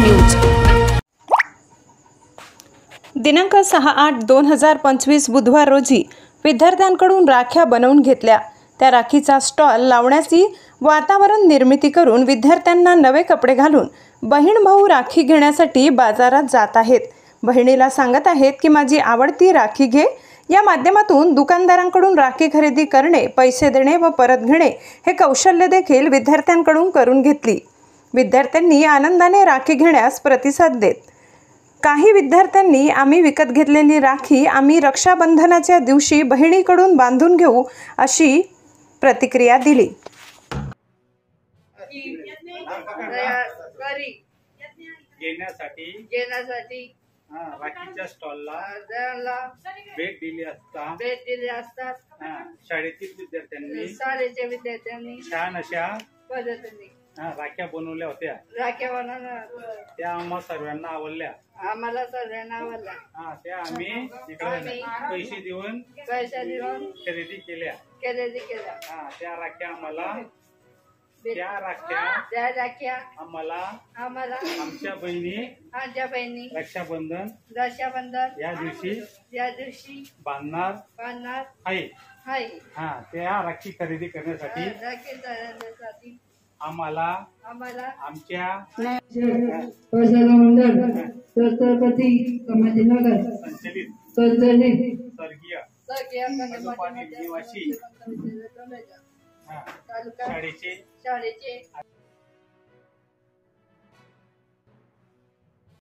News. दिनांक 6/8/2025 बुधवार रोजी विद्यार्थ्यांकडून राख्या बनवून घेतल्या। त्या राखीचा स्टॉल लावण्याची वातावरण निर्मिती करून विद्यार्थ्यांना नवे कपडे घालून बहीण भाऊ राखी घेण्यासाठी बाजारात जात आहेत। बहिणीला सांगत आहेत की माझी आवडती राखी घे। या माध्यमातून दुकानदारांकडून राखी खरेदी करणे, पैसे देणे व परत घेणे हे कौशल्य देखील विद्यार्थ्यांकडून करून घेतली। विद्यार्थ्यांनी आनंदाने राखी घेण्यास प्रतिसाद देत काही विद्यार्थ्यांनी आम्ही विकत घेतलेली राखी आम्ही रक्षाबंधनाच्या दिवशी बहिणीकडून बांधून घेऊ अशी प्रतिक्रिया दिली। घेण्यासाठी राखीच्या स्टॉलला भेट दिली असतात। शाळेतील विद्यार्थ्यांनी छान अशा पद्धतीने राख्या बनवल्या होत्या। त्या आम्हाला सर्वांना आवडल्या। त्या आम्ही पैसे देऊन खरेदी केल्या। त्या राख्या आम्हाला आमच्या बहिणी रक्षाबंधन या दिवशी बांधणार आहे। त्या राखी खरेदी करण्यासाठी आम्हाला आमच्या छत्रपती संभाजीनगर संचलित स्वर्गीय निवासी शाळेचे